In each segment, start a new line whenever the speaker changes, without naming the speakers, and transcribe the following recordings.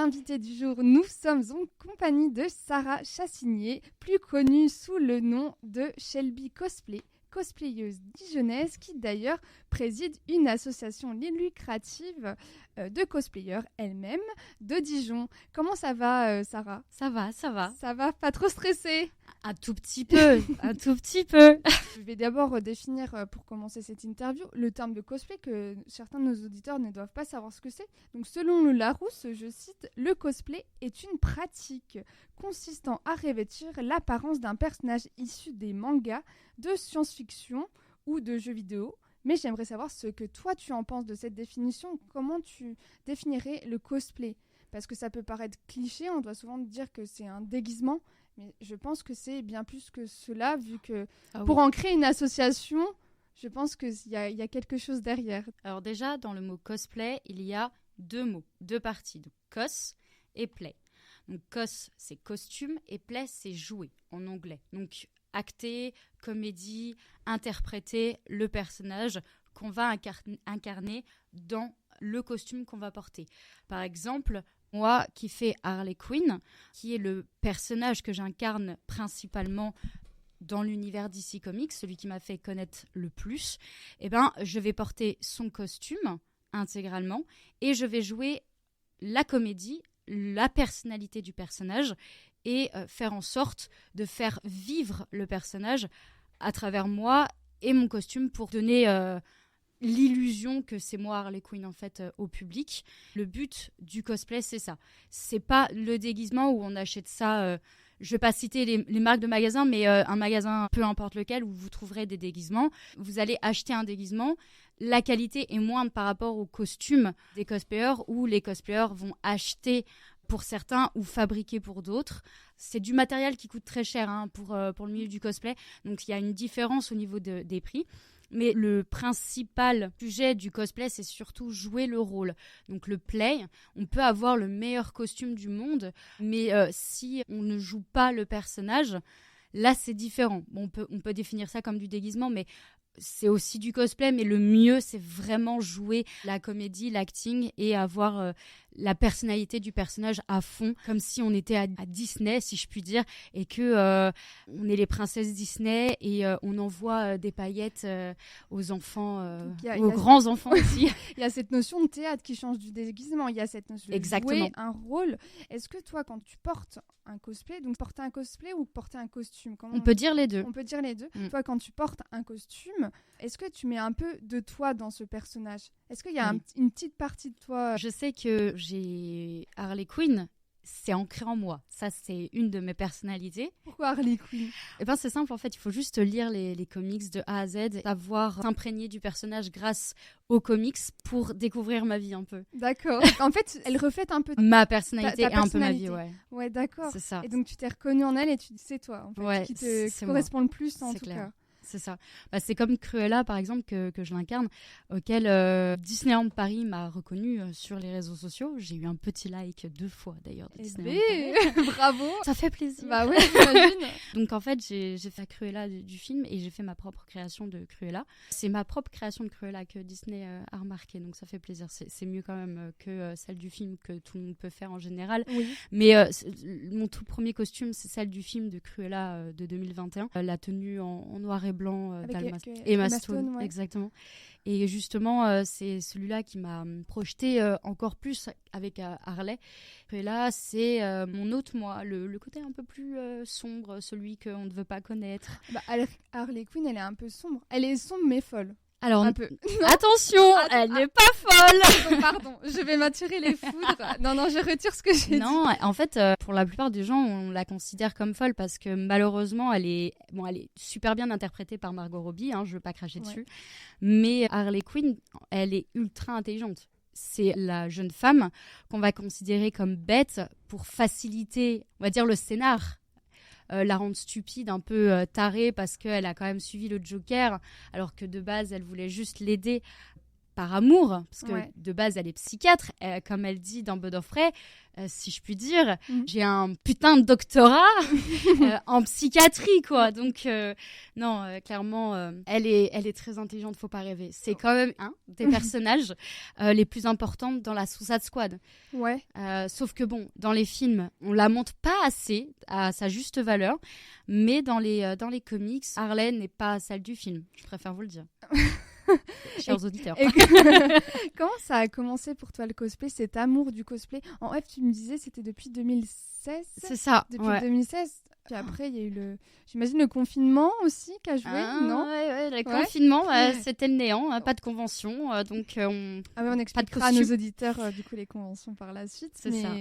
invitée du jour, nous sommes en compagnie de Sarah Chassigné, plus connue sous le nom de Shelby Cosplay, cosplayeuse dijonnaise qui d'ailleurs préside une association lucrative de cosplayeurs elle-même de Dijon. Comment ça va, Sarah ?
Ça va.
Ça va, pas trop stressée ?
Un tout petit peu, un tout petit peu.
Je vais d'abord définir, pour commencer cette interview, le terme de cosplay que certains de nos auditeurs ne doivent pas savoir ce que c'est. Donc, selon le Larousse, je cite, « Le cosplay est une pratique consistant à revêtir l'apparence d'un personnage issu des mangas, de science-fiction ou de jeux vidéo. » Mais j'aimerais savoir ce que toi, tu en penses de cette définition. Comment tu définirais le cosplay ? Parce que ça peut paraître cliché, on doit souvent dire que c'est un déguisement. Mais je pense que c'est bien plus que cela, vu que pour en créer une association, je pense qu'il y a quelque chose derrière.
Alors déjà, dans le mot cosplay, il y a deux mots, deux parties. Donc cos et play. Donc cos, c'est costume et play, c'est jouer en anglais. Donc acter, comédie, interpréter le personnage qu'on va incarner dans le costume qu'on va porter. Par exemple, moi qui fais Harley Quinn, qui est le personnage que j'incarne principalement dans l'univers DC Comics, celui qui m'a fait connaître le plus, je vais porter son costume intégralement et je vais jouer la comédie, la personnalité du personnage et faire en sorte de faire vivre le personnage à travers moi et mon costume pour donner l'illusion que c'est moi Harley Quinn en fait au public. Le but du cosplay, c'est ça. C'est pas le déguisement où on achète ça. Je vais pas citer les marques de magasins, mais un magasin peu importe lequel où vous trouverez des déguisements. Vous allez acheter un déguisement. La qualité est moindre par rapport aux costumes des cosplayers où les cosplayers vont acheter pour certains ou fabriquer pour d'autres. C'est du matériel qui coûte très cher pour le milieu du cosplay. Donc il y a une différence au niveau des prix. Mais le principal sujet du cosplay, c'est surtout jouer le rôle. Donc le play, on peut avoir le meilleur costume du monde, mais si on ne joue pas le personnage, là c'est différent. Bon, on peut définir ça comme du déguisement, mais c'est aussi du cosplay, mais le mieux, c'est vraiment jouer la comédie, l'acting et avoir la personnalité du personnage à fond, comme si on était à Disney, si je puis dire, et que on est les princesses Disney et on envoie des paillettes aux enfants, aux grands enfants aussi.
Il y a cette notion de théâtre qui change du déguisement, il y a cette notion de jouer un rôle. Est-ce que toi, quand tu portes un cosplay, donc porter un cosplay ou porter un costume,
on peut dire les deux.
On peut dire les deux. Toi, quand tu portes un costume, est-ce que tu mets un peu de toi dans ce personnage ? Est-ce qu'il y a une petite partie de toi ?
Je sais que j'ai Harley Quinn, c'est ancré en moi. Ça, c'est une de mes personnalités.
Pourquoi Harley Quinn ?
C'est simple, en fait. Il faut juste lire les comics de A à Z, savoir s'imprégner du personnage grâce aux comics pour découvrir ma vie un peu.
D'accord. En fait, elle reflète un peu
ma personnalité et un peu ma vie, ouais.
Ouais, d'accord.
C'est ça.
Et donc, tu t'es reconnue en elle et tu dis c'est toi, en fait, qui te correspond le plus, en tout cas.
C'est ça. C'est comme Cruella, par exemple, que je l'incarne, auquel Disneyland Paris m'a reconnue sur les réseaux sociaux. J'ai eu un petit like 2 fois, d'ailleurs, de Disneyland Paris.
Bravo.
Ça fait plaisir.
Bah ouais, j'imagine.
Donc, en fait, j'ai fait Cruella du film et j'ai fait ma propre création de Cruella. C'est ma propre création de Cruella que Disney a remarqué, donc ça fait plaisir. C'est mieux quand même que celle du film que tout le monde peut faire en général.
Oui.
Mais mon tout premier costume, c'est celle du film de Cruella de 2021. La tenue en noir et blanc Emma Stone, ouais. Exactement. Et justement, c'est celui-là qui m'a projeté encore plus avec Harley. Et là, c'est mon autre moi, le côté un peu plus sombre, celui qu'on ne veut pas connaître.
Harley Quinn, elle est un peu sombre. Elle est sombre mais folle.
Alors,
un peu.
Attention, elle n'est pas folle.
Pardon, je vais m'attirer les foudres. Non, je retire ce que j'ai dit.
Non, en fait, pour la plupart des gens, on la considère comme folle parce que malheureusement, elle est super bien interprétée par Margot Robbie, je veux pas cracher dessus. Mais Harley Quinn, elle est ultra intelligente. C'est la jeune femme qu'on va considérer comme bête pour faciliter, on va dire, le scénar. La rendre stupide, un peu tarée parce qu'elle a quand même suivi le Joker alors que de base elle voulait juste l'aider par amour, parce que
Ouais.
de base, elle est psychiatre, comme elle dit dans Birds of Prey, si je puis dire. J'ai un putain de doctorat en psychiatrie, quoi. Donc, non, clairement, elle est très intelligente, faut pas rêver. C'est quand même un des personnages les plus importants dans la Suicide Squad.
Ouais.
Sauf que bon, dans les films, on la montre pas assez à sa juste valeur, mais dans les comics, Harley n'est pas celle du film. Je préfère vous le dire. Chers auditeurs.
Et comment ça a commencé pour toi le cosplay, cet amour du cosplay? En F, tu me disais c'était depuis 2016.
C'est ça.
Depuis
ouais.
2016. Puis après, il y a eu j'imagine le confinement aussi qui a joué, non?
Ouais, le confinement, c'était le néant, pas de convention, donc
on expliquera à nos auditeurs du coup les conventions par la suite.
C'est
mais
ça.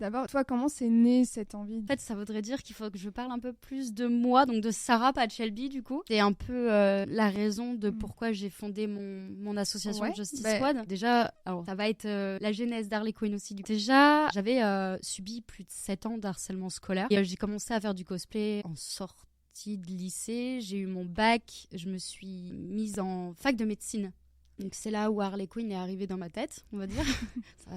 D'abord, toi, comment c'est né cette envie?
En fait, ça voudrait dire qu'il faut que je parle un peu plus de moi, donc de Sarah, pas de Shelby, du coup. C'est un peu la raison de pourquoi j'ai fondé mon association Justice Squad. Déjà, alors, ça va être la genèse d'Harley Quinn aussi. Déjà, j'avais subi plus de 7 ans d'harcèlement scolaire. Et j'ai commencé à faire du cosplay en sortie de lycée. J'ai eu mon bac, je me suis mise en fac de médecine. Donc c'est là où Harley Quinn est arrivée dans ma tête, on va dire. Ça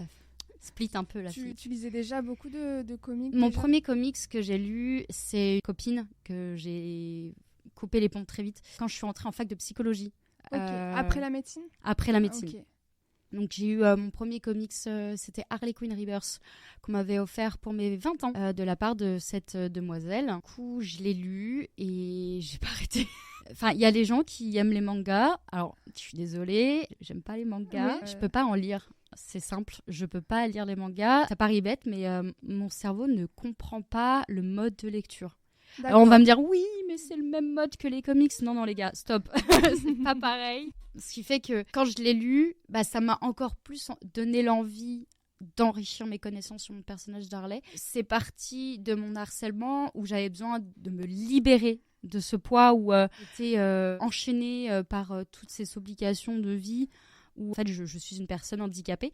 split un peu la fille.
Tu lisais déjà beaucoup de comics?
Mon premier comics que j'ai lu, c'est une copine que j'ai coupé les ponts très vite quand je suis entrée en fac de psychologie.
Ok. Après la médecine?
Après la médecine.
Okay.
Donc j'ai eu mon premier comics, c'était Harley Quinn Rebirth, qu'on m'avait offert pour mes 20 ans de la part de cette demoiselle. Du coup, je l'ai lu et j'ai pas arrêté. Enfin, il y a des gens qui aiment les mangas. Alors, je suis désolée, j'aime pas les mangas. Je peux pas en lire. C'est simple, je peux pas lire les mangas. Ça paraît bête, mais mon cerveau ne comprend pas le mode de lecture. Alors on va me dire oui, mais c'est le même mode que les comics. Non, les gars, stop. C'est pas pareil. Ce qui fait que quand je l'ai lu, ça m'a encore plus donné l'envie d'enrichir mes connaissances sur mon personnage d'Harley. C'est parti de mon harcèlement où j'avais besoin de me libérer de ce poids où j'étais enchaînée par toutes ces obligations de vie où en fait je suis une personne handicapée.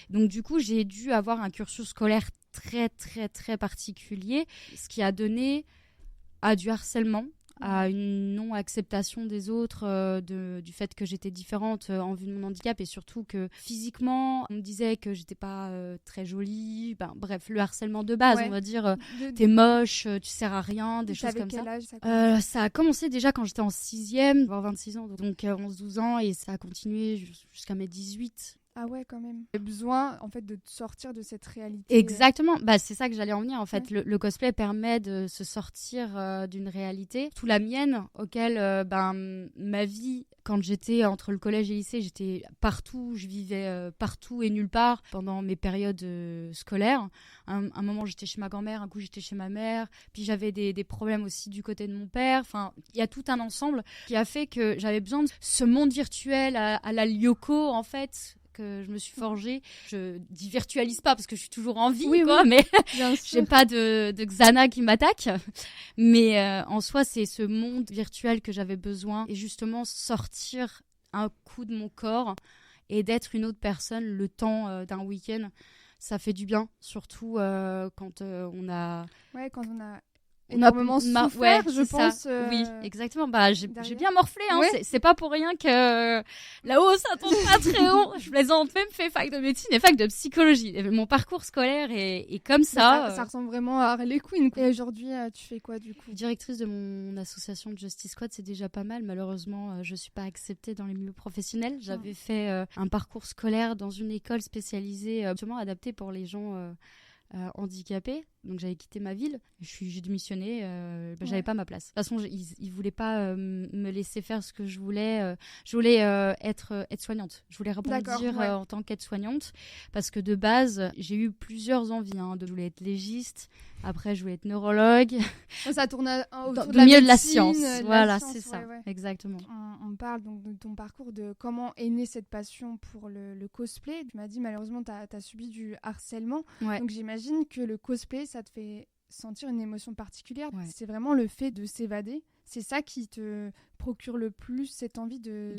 Donc du coup, j'ai dû avoir un cursus scolaire très très très particulier, ce qui a donné à du harcèlement, à une non-acceptation des autres, du fait que j'étais différente en vue de mon handicap et surtout que physiquement, on me disait que j'étais pas très jolie. Bref, le harcèlement de base, on va dire, t'es moche, tu sers à rien, des choses comme ça.
Quel âge
ça a commencé déjà quand j'étais en 6e, voire 26 ans, donc 11-12 ans, et ça a continué jusqu'à mes 18.
Ah ouais, quand même. J'ai besoin, en fait, de sortir de cette réalité.
Exactement. C'est ça que j'allais en venir, en fait. Ouais. Le cosplay permet de se sortir d'une réalité. Tout la mienne, auquel, ma vie, quand j'étais entre le collège et le lycée, j'étais partout. Je vivais partout et nulle part pendant mes périodes scolaires. Un moment, j'étais chez ma grand-mère. Un coup, j'étais chez ma mère. Puis, j'avais des problèmes aussi du côté de mon père. Enfin, il y a tout un ensemble qui a fait que j'avais besoin de ce monde virtuel à la Lyoko, en fait, que je me suis forgée. Je dis virtualise pas parce que je suis toujours en vie, mais j'ai pas de Xana qui m'attaque. Mais en soi, c'est ce monde virtuel que j'avais besoin et justement sortir un coup de mon corps et d'être une autre personne le temps d'un week-end. Ça fait du bien, surtout quand on a...
Ouais, quand on a... énormément souffert, je pense.
Oui, exactement. J'ai bien morflé. Hein. Ouais. C'est pas pour rien que là-haut, ça tombe pas très haut. Je plaisante, même fait fac de médecine et fac de psychologie. Et mon parcours scolaire est comme ça.
Ça ressemble vraiment à Harley Quinn. Et aujourd'hui, tu fais quoi du coup?
Directrice de mon association de Justice Squad, c'est déjà pas mal. Malheureusement, je suis pas acceptée dans les milieux professionnels. J'avais fait un parcours scolaire dans une école spécialisée, justement adaptée pour les gens... handicapée, donc j'avais quitté ma ville, j'ai démissionné, j'avais pas ma place. De toute façon, ils voulaient pas me laisser faire ce que je voulais. Je voulais être aide-soignante. Je voulais rebondir en tant qu'aide-soignante parce que de base, j'ai eu plusieurs envies. Je voulais être légiste, après je voulais être neurologue.
Ça tourne autour
de milieu de la science. Voilà, c'est ça, exactement.
On parle donc de ton parcours, de comment est née cette passion pour le cosplay. Tu m'as dit malheureusement tu as subi du harcèlement, donc j'imagine que le cosplay ça te fait sentir une émotion particulière. C'est vraiment le fait de s'évader. C'est ça qui te procure le plus cette envie de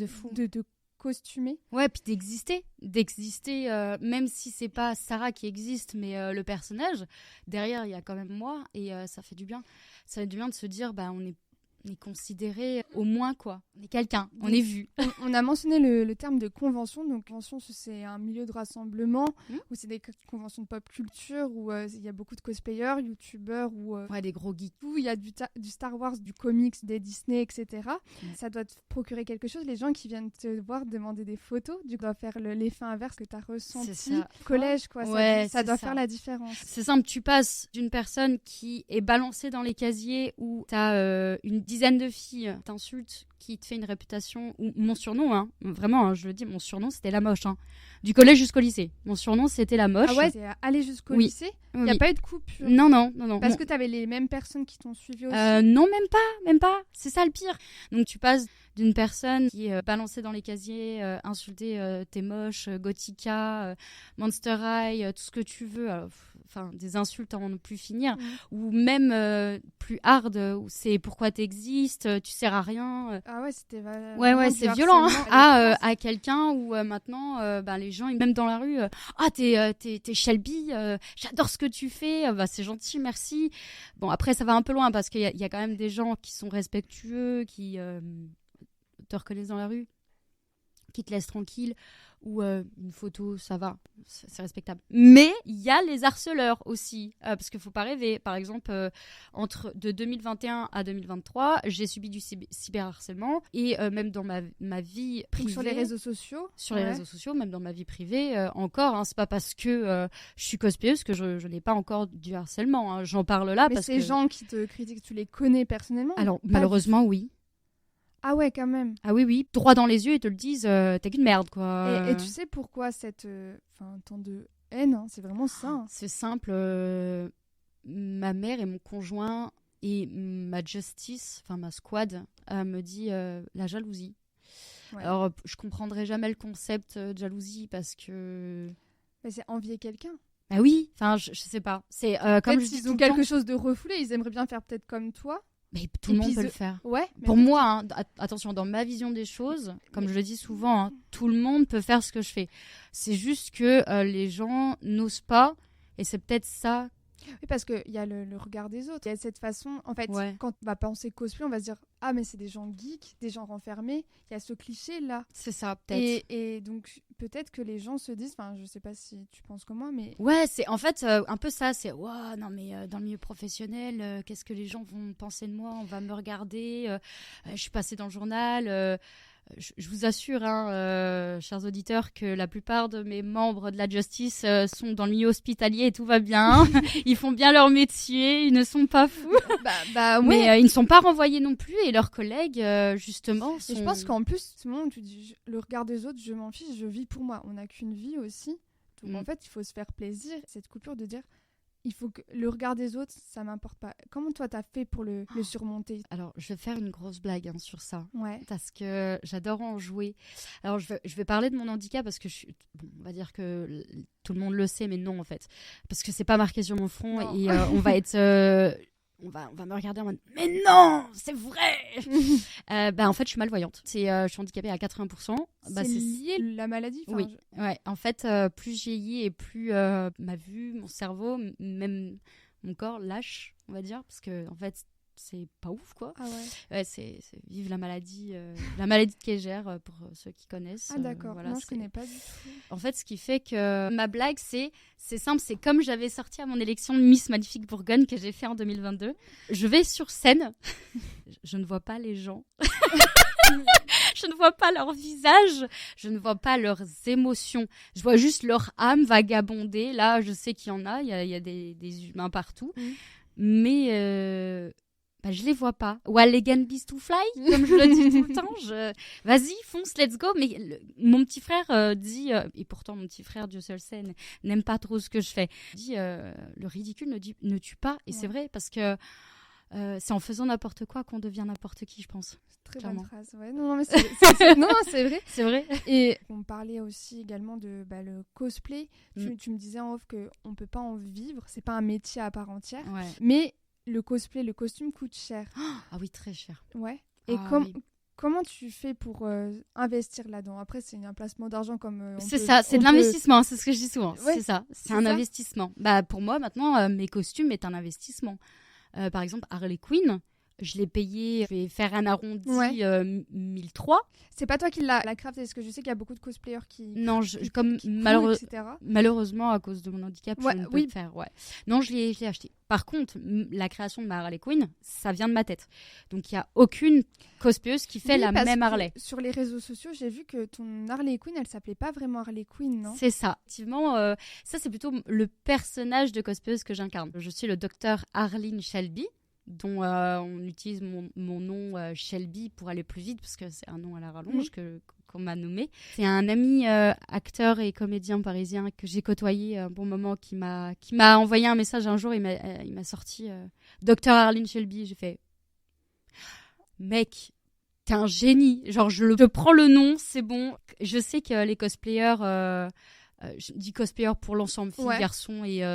costumer. Ouais,
puis d'exister, même si c'est pas Sarah qui existe, mais le personnage, derrière il y a quand même moi et ça fait du bien. Ça fait du bien de se dire on est on est considéré au moins quoi. On est quelqu'un, on est vu.
On a mentionné le terme de convention. Donc, convention, c'est un milieu de rassemblement où c'est des conventions de pop culture où il y a beaucoup de cosplayers, youtubeurs ou
des gros geeks.
où il y a du Star Wars, du comics, des Disney, etc. Ça doit te procurer quelque chose. Les gens qui viennent te voir demander des photos, tu dois faire l'effet inverse que tu as ressenti au collège, quoi. Ça doit faire la différence.
C'est simple, tu passes d'une personne qui est balancée dans les casiers où tu as une dizaine de filles t'insultent, qui te fait une réputation, ou mon surnom, vraiment, je le dis, mon surnom c'était la moche, du collège jusqu'au lycée. Mon surnom c'était la moche.
Ah ouais, c'est aller jusqu'au lycée. Il n'y a pas eu de coupure.
Non.
Parce que tu avais les mêmes personnes qui t'ont suivi aussi.
Non, même pas. C'est ça le pire. Donc tu passes d'une personne qui est balancée dans les casiers, insultée, t'es moche, Gothica, Monster High, tout ce que tu veux. Enfin, des insultes à ne plus finir. Ou même plus hard, où c'est pourquoi t'existes, tu sers à rien.
Ah ouais, c'était
c'est violent. À quelqu'un où maintenant, les gens, même dans la rue, t'es Shelby, j'adore ce que tu fais, c'est gentil, merci. Bon, après, ça va un peu loin parce qu'il y a quand même des gens qui sont respectueux, qui te reconnaissent dans la rue, qui te laissent tranquille, ou une photo, ça va, c'est respectable. Mais il y a les harceleurs aussi, parce qu'il ne faut pas rêver. Par exemple, de 2021 à 2023, j'ai subi du cyberharcèlement, et même dans ma vie privée...
Sur les réseaux sociaux.
Sur les réseaux sociaux, même dans ma vie privée, encore, c'est pas parce que je suis cosplayeuse que je n'ai pas encore du harcèlement. J'en parle là parce que...
Mais ces gens qui te critiquent, tu les connais personnellement?
Alors, malheureusement, oui.
Ah ouais, quand même.
Ah oui, droit dans les yeux, ils te le disent, t'es qu'une merde, quoi.
Et tu sais pourquoi tant de haine, c'est vraiment ça.
C'est simple, ma mère et mon conjoint et ma justice, enfin ma squad, me dit la jalousie. Ouais. Alors, je comprendrai jamais le concept de jalousie parce que...
Mais c'est envier quelqu'un.
Bah oui, enfin, je sais pas. C'est comme je dis
ils ont quelque chose de refoulé, ils aimeraient bien faire peut-être comme toi.
Mais tout le monde peut le faire.
Ouais,
pour moi, attention, dans ma vision des choses, comme je le dis souvent, tout le monde peut faire ce que je fais. C'est juste que les gens n'osent pas, et c'est peut-être ça.
Oui, parce qu'il y a le regard des autres. Il y a cette façon, en fait, quand on va penser cosplay, on va se dire « Ah, mais c'est des gens geeks, des gens renfermés. » Il y a ce cliché-là.
C'est ça, peut-être.
Et donc, peut-être que les gens se disent, enfin, je sais pas si tu penses comme moi, mais...
Ouais, c'est en fait un peu ça, c'est « Wow, non mais dans le milieu professionnel, qu'est-ce que les gens vont penser de moi? On va me regarder, je suis passée dans le journal... » Je vous assure, chers auditeurs, que la plupart de mes membres de la Justice sont dans le milieu hospitalier et tout va bien. Ils font bien leur métier, ils ne sont pas fous.
Ouais.
Mais ils ne sont pas renvoyés non plus, et leurs collègues, justement, sont...
Et je pense qu'en plus, ce moment où tu dis le regard des autres, je m'en fiche, je vis pour moi. On n'a qu'une vie aussi. Donc en fait, il faut se faire plaisir. Cette coupure de dire... Il faut que le regard des autres, ça m'importe pas. Comment toi, t'as fait pour le surmonter?
Alors, je vais faire une grosse blague sur ça.
Ouais.
Parce que j'adore en jouer. Alors, je vais parler de mon handicap parce que on va dire que tout le monde le sait, mais non, en fait. Parce que c'est pas marqué sur mon front, non. Et on va être... On va me regarder en mode « Mais non, c'est vrai !» En fait, je suis malvoyante. Je suis handicapée à 80%.
C'est lié à la maladie?
Oui. Ouais. En fait, plus je vieillis et plus ma vue, mon cerveau, même mon corps lâche, on va dire. Parce que, en fait, c'est pas ouf, quoi.
Ah ouais.
Ouais, c'est vive la maladie de Kéger, pour ceux qui connaissent.
Ah d'accord, voilà, non, je connais pas du tout.
En fait, ce qui fait que ma blague, c'est simple, c'est comme j'avais sorti à mon élection Miss Magnifique Bourgogne que j'ai fait en 2022. Je vais sur scène, je ne vois pas les gens. Je ne vois pas leur visage, je ne vois pas leurs émotions. Je vois juste leur âme vagabonder. Là, je sais qu'il y en a, il y a des humains partout. Mais... je les vois pas. Well, again, beast to fly, comme je le dis tout le temps. Vas-y, fonce, let's go. Mais mon petit frère dit, et pourtant mon petit frère, Dieu seul sait, n'aime pas trop ce que je fais. Il dit, le ridicule ne tue pas. Et c'est vrai, parce que c'est en faisant n'importe quoi qu'on devient n'importe qui, je pense.
Très bonne phrase. Ouais, non, mais c'est vrai.
C'est vrai.
Et on parlait aussi également de le cosplay. Tu me disais en off qu'on peut pas en vivre. C'est pas un métier à part entière.
Ouais.
Mais le cosplay, le costume coûte cher.
Ah oui, très cher.
Ouais. Et comment tu fais pour investir là-dedans? Après, c'est un placement d'argent comme...
c'est ça, c'est de l'investissement, c'est ce que je dis souvent. Ouais, c'est ça, c'est un investissement. Pour moi, maintenant, mes costumes est un investissement. Par exemple, Harley Quinn, Je l'ai payé, je vais faire un arrondi, 1003.
C'est pas toi qui l'a crafté, parce que je sais qu'il y a beaucoup de cosplayers qui...
Non,
etc.
malheureusement, à cause de mon handicap, je ne peux le faire. Non, je l'ai acheté. Par contre, la création de ma Harley Quinn, ça vient de ma tête. Donc, il n'y a aucune cosplayeuse qui fait la même Harley.
Sur les réseaux sociaux, j'ai vu que ton Harley Quinn, elle s'appelait pas vraiment Harley Quinn, non?
C'est ça. Effectivement, ça, c'est plutôt le personnage de cosplayeuse que j'incarne. Je suis le docteur Arlene Shelby, dont on utilise mon nom Shelby pour aller plus vite, parce que c'est un nom à la rallonge qu'on m'a nommé. C'est un ami acteur et comédien parisien que j'ai côtoyé un bon moment qui m'a envoyé un message un jour. Il m'a sorti Dr Arlene Shelby. J'ai fait mec, t'es un génie. Genre je prends le nom, c'est bon. Je sais que les cosplayers je dis cosplayer pour l'ensemble, filles, garçons et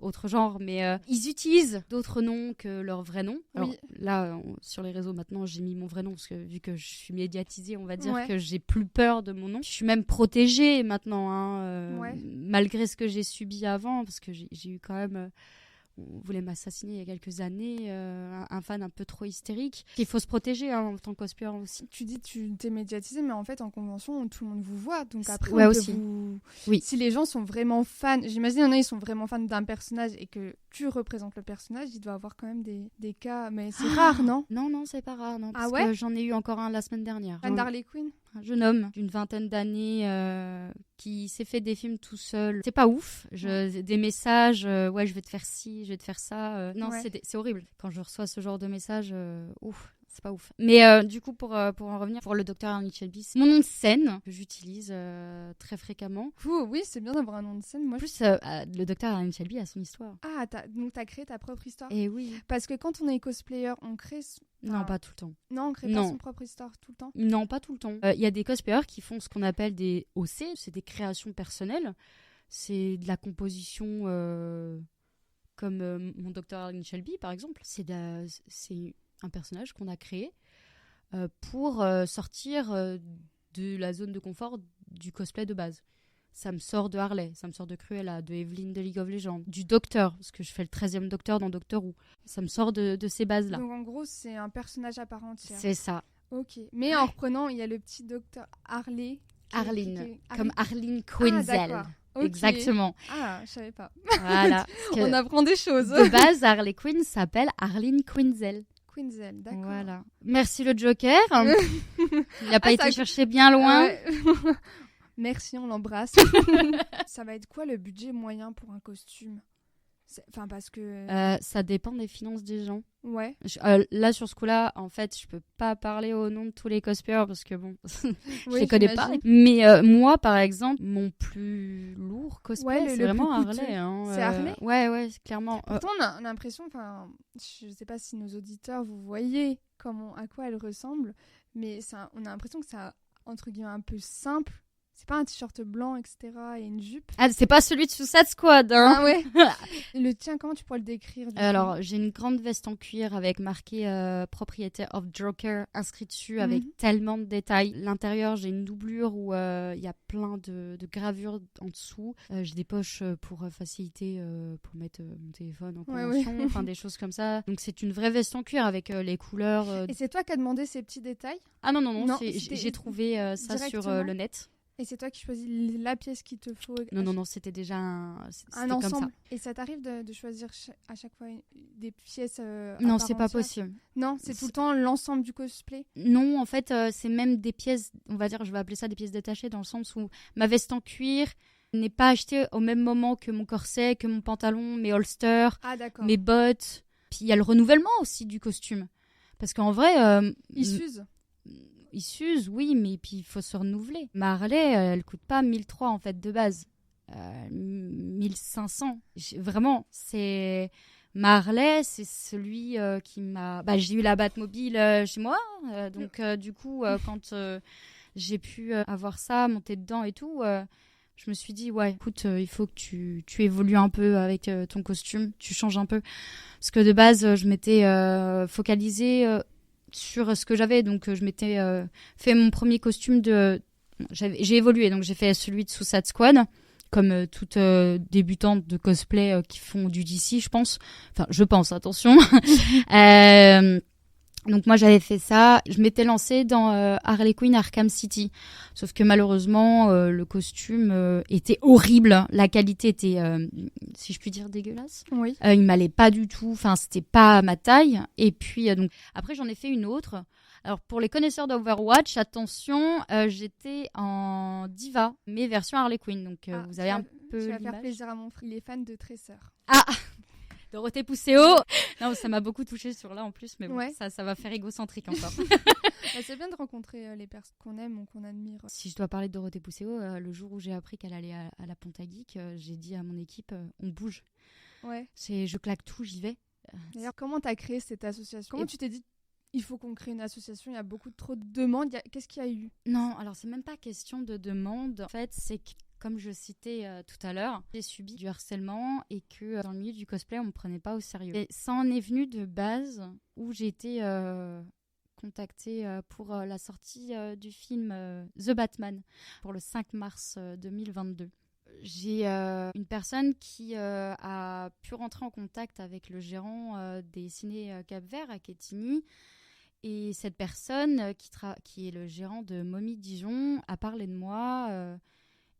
autres genres, mais ils utilisent d'autres noms que leur vrai nom. Alors là, sur les réseaux maintenant, j'ai mis mon vrai nom parce que vu que je suis médiatisée, on va dire que j'ai plus peur de mon nom. Je suis même protégée maintenant, malgré ce que j'ai subi avant, parce que j'ai eu quand même... on voulait m'assassiner il y a quelques années, un fan un peu trop hystérique. Il faut se protéger en tant que cosplayer aussi.
Tu dis tu t'es médiatisé, mais en fait en convention tout le monde vous voit, donc après si les gens sont vraiment fans, j'imagine il y en a ils sont vraiment fans d'un personnage et que tu représentes le personnage, il doit avoir quand même des cas, mais c'est rare, non?
Non, c'est pas rare, non, parce que j'en ai eu encore un la semaine dernière.
Fan d'Harley Quinn?
Un jeune homme d'une vingtaine d'années qui s'est fait des films tout seul. C'est pas ouf. Des messages, je vais te faire ci, je vais te faire ça. Non, c'est horrible. Quand je reçois ce genre de messages, c'est pas ouf. Mais du coup, pour en revenir, pour le docteur Arlene Shelby, c'est mon nom de scène que j'utilise très fréquemment.
Oui, c'est bien d'avoir un nom de scène. Moi,
en plus, le docteur Arlene Shelby a son histoire.
Ah, donc t'as créé ta propre histoire.
Et oui.
Parce que quand on est cosplayer, on crée...
Non, pas tout le temps.
Non, on crée pas son propre histoire tout le temps.
Non, pas tout le temps. Il y a des cosplayers qui font ce qu'on appelle des OC, c'est des créations personnelles. C'est de la composition comme mon docteur Arlene Shelby, par exemple. C'est un personnage qu'on a créé pour sortir de la zone de confort du cosplay de base. Ça me sort de Harley, ça me sort de Cruella, de Evelyn de League of Legends, du Docteur, parce que je fais le 13e Docteur dans Doctor Who. Ça me sort de ces bases-là.
Donc en gros, c'est un personnage à part entière.
C'est ça.
Ok. Mais en reprenant, il y a le petit Docteur Harley.
Arlene, comme Arlene Quinzel.
Ah, okay.
Exactement.
Ah, je savais pas.
Voilà.
On apprend des choses.
De base, Harley Quinn s'appelle Arlene Quinzel.
Quinzel, d'accord.
Voilà. Merci le Joker. Il n'a pas été cherché bien loin.
Ouais. Merci, on l'embrasse. Ça va être quoi le budget moyen pour un costume? Enfin, parce que...
ça dépend des finances des gens.
Ouais.
Là, sur ce coup-là, en fait, je peux pas parler au nom de tous les cosplayers parce que bon, je les connais pas. Mais moi, par exemple, mon plus lourd cosplay, c'est vraiment Harley.
C'est Harley?
Ouais, clairement.
Pourtant, on a l'impression, enfin, je sais pas si nos auditeurs, vous voyez à quoi elle ressemble, mais on a l'impression que c'est entre guillemets un peu simple. C'est pas un t-shirt blanc, etc. et une jupe.
Ah, c'est pas celui de Suicide Squad, hein.
Ah ouais. Le tien, comment tu pourrais le décrire?
Alors, j'ai une grande veste en cuir avec marqué Propriétaire of Joker inscrit dessus avec tellement de détails. L'intérieur, j'ai une doublure où il y a plein de gravures en dessous. J'ai des poches pour faciliter, pour mettre mon téléphone en convention, enfin des choses comme ça. Donc, c'est une vraie veste en cuir avec les couleurs.
Et c'est toi qui as demandé ces petits détails?
Ah non, j'ai trouvé ça sur le net.
Et c'est toi qui choisis la pièce qu'il te faut?
Non, c'était déjà un
ensemble.
Comme ça.
Et ça t'arrive de choisir à chaque fois des pièces
Non, c'est pas possible.
Non, c'est tout le temps l'ensemble du cosplay?
Non, en fait, c'est même des pièces, on va dire, je vais appeler ça des pièces détachées, dans le sens où ma veste en cuir n'est pas achetée au même moment que mon corset, que mon pantalon, mes holsters, mes bottes. Puis il y a le renouvellement aussi du costume. Parce qu'en vrai...
il s'use.
Il s'use, oui, mais puis il faut se renouveler. Ma Harley, elle coûte pas 1003 en fait de base. 1500. Vraiment, c'est... Ma Harley, c'est celui qui m'a... j'ai eu la Batmobile chez moi. Donc du coup, quand j'ai pu avoir ça, monter dedans et tout, je me suis dit, écoute, il faut que tu évolues un peu avec ton costume. Tu changes un peu. Parce que de base, je m'étais focalisée... sur ce que j'avais, donc je m'étais fait mon premier costume j'ai évolué, donc j'ai fait celui de Suicide Squad, comme toute débutante de cosplay qui font du DC, je pense, attention. Donc moi j'avais fait ça, je m'étais lancée dans Harley Quinn Arkham City, sauf que malheureusement le costume était horrible, la qualité était, si je puis dire, dégueulasse.
Oui.
Il m'allait pas du tout, enfin c'était pas ma taille. Et puis donc après j'en ai fait une autre. Alors pour les connaisseurs d'Overwatch, attention, j'étais en Diva, mais version Harley Quinn, donc vous avez un peu
Tu vas
l'image.
faire plaisir à mon frère, il est fan de Tracer.
Ah Dorothée Pousseau. Non, ça m'a beaucoup touchée sur là en plus, mais bon,
Ouais.
ça va faire égocentrique encore.
Bah, c'est bien de rencontrer les personnes qu'on aime ou qu'on admire.
Si je dois parler de Dorothée Pousseau, le jour où j'ai appris qu'elle allait à la Ponta Geek, j'ai dit à mon équipe, on bouge.
Ouais.
Je claque tout, j'y vais.
D'ailleurs, comment tu as créé cette association? Comment tu t'es dit, il faut qu'on crée une association, il y a beaucoup trop de demandes, qu'est-ce qu'il y a eu?
Non, alors c'est même pas question de demande. En fait, c'est que, comme je citais tout à l'heure, j'ai subi du harcèlement et que dans le milieu du cosplay, on me prenait pas au sérieux. Et ça en est venu de base où j'ai été contactée pour la sortie du film The Batman pour le 5 mars 2022. J'ai une personne qui a pu rentrer en contact avec le gérant des ciné Cap-Vert à Quetigny. Et cette personne qui est le gérant de Momie Dijon a parlé de moi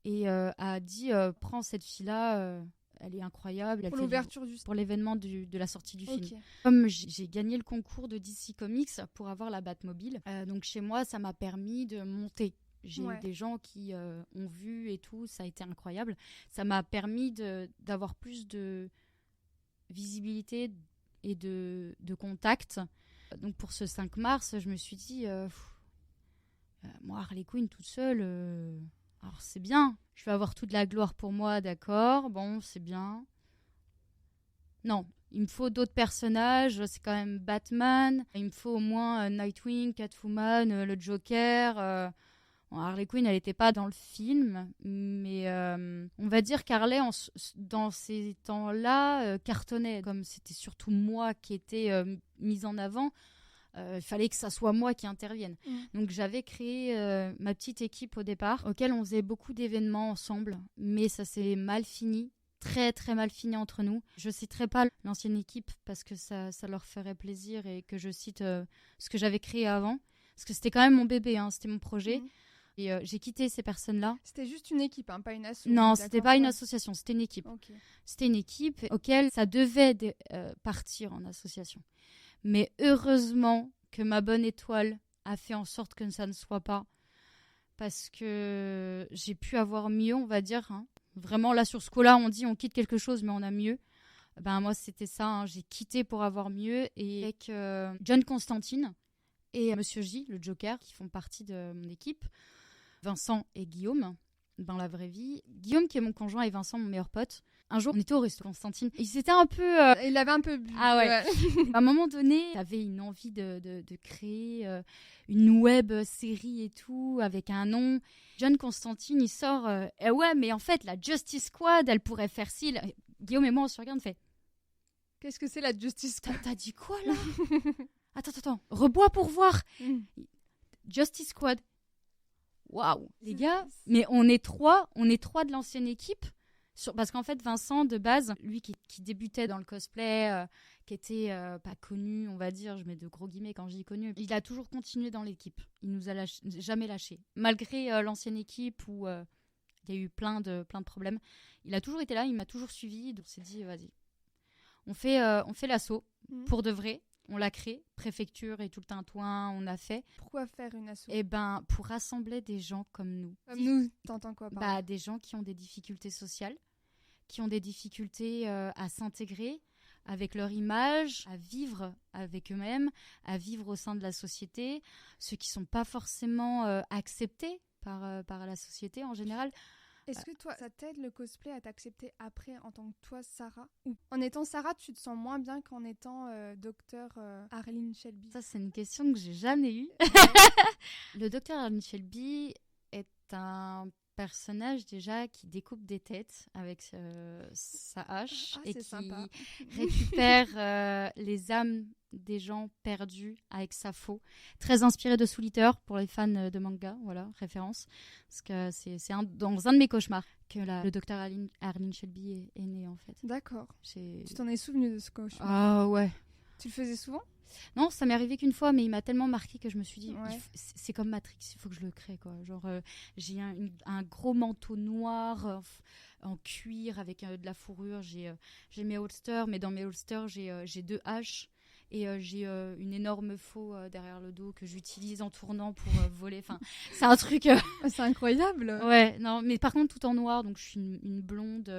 et a dit prends cette fille-là, elle est incroyable.
Pour l'ouverture
pour l'événement de la sortie du film.
Ok.
Comme j'ai gagné le concours de DC Comics pour avoir la Batmobile, donc chez moi ça m'a permis de monter. J'ai eu des gens qui ont vu et tout, ça a été incroyable. Ça m'a permis d'avoir plus de visibilité et de contact. Donc pour ce 5 mars, je me suis dit, moi Harley Quinn toute seule, alors c'est bien, je vais avoir toute la gloire pour moi, d'accord, bon c'est bien. Non, il me faut d'autres personnages, c'est quand même Batman, il me faut au moins Nightwing, Catwoman, le Joker. Harley Quinn, elle n'était pas dans le film, mais on va dire qu'Harley, dans ces temps-là, cartonnait. Comme c'était surtout moi qui étais mise en avant, il fallait que ça soit moi qui intervienne. Donc j'avais créé ma petite équipe au départ, auquel on faisait beaucoup d'événements ensemble, mais ça s'est mal fini. Très très mal fini entre nous. Je citerai pas l'ancienne équipe parce que ça leur ferait plaisir et que je cite ce que j'avais créé avant. Parce que c'était quand même mon bébé, hein, c'était mon projet. Et j'ai quitté ces personnes-là.
C'était juste une équipe, hein, pas une asso.
Non, c'était pas une association, c'était une équipe.
Okay.
C'était une équipe auquel ça devait partir en association. Mais heureusement que ma bonne étoile a fait en sorte que ça ne soit pas. Parce que j'ai pu avoir mieux, on va dire. Hein. Vraiment, là, sur ce coup-là, on dit on quitte quelque chose, mais on a mieux. Ben, moi, c'était ça. Hein. J'ai quitté pour avoir mieux. Et avec John Constantine et Monsieur J, le Joker, qui font partie de mon équipe, Vincent et Guillaume, dans la vraie vie. Guillaume, qui est mon conjoint, et Vincent, mon meilleur pote. Un jour, on était au resto, Constantine. Il s'était un peu...
Il avait un peu bu.
Ah ouais. À un moment donné, j'avais une envie de créer une web série et tout, avec un nom. John Constantine, il sort... ouais, mais en fait, la Justice Squad, elle pourrait faire ci. Guillaume et moi, on se regarde, on fait...
Qu'est-ce que c'est la Justice Squad?
T'as dit quoi, là? Attends. Rebois pour voir. Justice Squad. Waouh, les gars, mais on est trois de l'ancienne équipe. Parce qu'en fait, Vincent, de base, lui qui débutait dans le cosplay, qui était pas connu, on va dire, je mets de gros guillemets quand je dis connu, il a toujours continué dans l'équipe. Il nous a jamais lâché. Malgré l'ancienne équipe où il y a eu plein de problèmes, il a toujours été là, il m'a toujours suivi. Donc on s'est dit, vas-y, on fait l'assaut pour de vrai. On l'a créé, préfecture et tout le tintouin, on a fait.
Pourquoi faire une asso?
Eh ben, pour rassembler des gens comme nous.
Comme nous, t'entends quoi par là?
Des gens qui ont des difficultés sociales, qui ont des difficultés à s'intégrer avec leur image, à vivre avec eux-mêmes, à vivre au sein de la société, ceux qui ne sont pas forcément acceptés par la société en général.
Est-ce que toi, ça t'aide le cosplay à t'accepter après en tant que toi, Sarah? Ou en étant Sarah, tu te sens moins bien qu'en étant docteur Arlene Shelby?
Ça, c'est une question que j'ai jamais eue. Le docteur Arlene Shelby est un personnage déjà qui découpe des têtes avec sa hache et qui
sympa.
récupère les âmes des gens perdus avec sa faux. Très inspiré de Soul Eater pour les fans de manga, voilà, référence. Parce que c'est dans un de mes cauchemars que le docteur Arlene Shelby est né en fait.
D'accord. Tu t'en es souvenu de ce cauchemar?
Ah ouais.
Tu le faisais souvent?
Non, ça m'est arrivé qu'une fois, mais il m'a tellement marqué que je me suis dit,
Ouais.
c'est comme Matrix, il faut que je le crée, quoi. Genre, j'ai un gros manteau noir en cuir avec de la fourrure. J'ai mes holsters, mais dans mes holsters, j'ai 2 haches. Et j'ai une énorme faux derrière le dos que j'utilise en tournant pour voler. Enfin, c'est un truc.
C'est incroyable.
Ouais, non, mais par contre, tout en noir. Donc, je suis une blonde,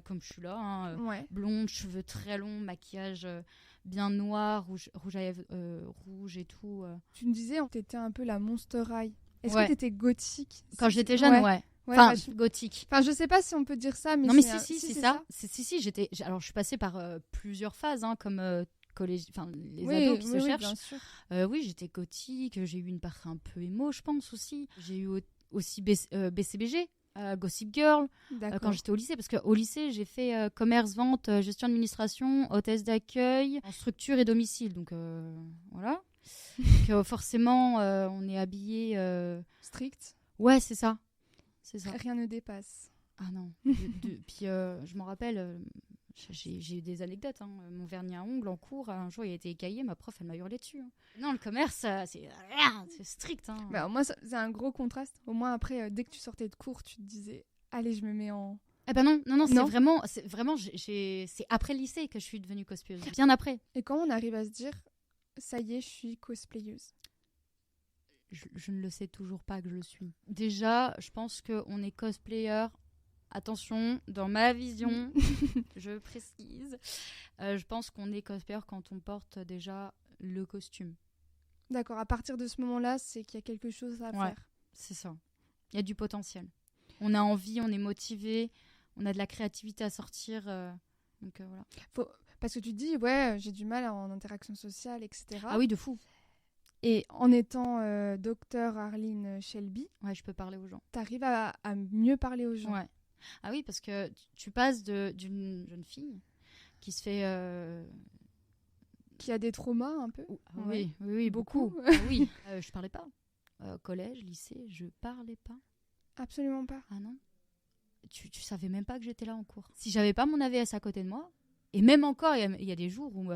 comme je suis là. Hein,
Ouais.
blonde, cheveux très longs, maquillage bien noir, rouge à lèvres rouge et tout.
Tu me disais, t'étais un peu la Monster High. Est-ce
Ouais.
que t'étais gothique?
Quand j'étais jeune, ouais.
Ouais,
Enfin,
bah,
gothique.
Enfin, je sais pas si on peut dire ça, mais
Non, mais
c'est
si, c'est ça. Si, alors, je suis passée par plusieurs phases, hein, comme collège, enfin, les ados qui se cherchent.
Bien sûr.
Oui, j'étais gothique, j'ai eu une part un peu émo, je pense aussi. J'ai eu aussi BCBG, Gossip Girl,
D'accord.
quand j'étais au lycée. Parce qu'au lycée, j'ai fait commerce, vente, gestion d'administration, hôtesse d'accueil, en structure et domicile. Donc, voilà. Donc, forcément, on est habillé.
Strict.
Ouais, c'est ça. C'est ça.
Rien ne dépasse.
Ah non. Puis, je m'en rappelle. J'ai eu des anecdotes. Hein. Mon vernis à ongles en cours, un jour il a été écaillé, ma prof elle m'a hurlé dessus. Hein. Non, le commerce, c'est strict. Hein.
Bah, au moins, c'est un gros contraste. Au moins, après, dès que tu sortais de cours, tu te disais, allez, je me mets en.
Eh ben non,
Non.
c'est vraiment, c'est après le lycée que je suis devenue cosplayeuse. Bien après.
Et quand on arrive à se dire, ça y est, je suis cosplayeuse.
Je ne le sais toujours pas que je le suis. Déjà, je pense qu'on est cosplayer. Attention, dans ma vision, je précise, je pense qu'on est cosplayer quand on porte déjà le costume.
D'accord, à partir de ce moment-là, c'est qu'il y a quelque chose à faire.
C'est ça. Il y a du potentiel. On a envie, on est motivé, on a de la créativité à sortir. Donc voilà.
Parce que tu dis, ouais, j'ai du mal en interaction sociale, etc.
Ah oui, de fou.
Et en étant docteur Arline Shelby,
Ouais, je peux parler aux gens.
t'arrives à mieux parler aux gens.
Ouais. Ah oui, parce que tu passes d'une jeune fille qui se fait...
Qui a des traumas un peu.
Oui, beaucoup. Ah oui, je parlais pas. Collège, lycée, je parlais pas.
Absolument pas.
Ah non. Tu savais même pas que j'étais là en cours. Si j'avais pas mon AVS à côté de moi, et même encore, il y a des jours où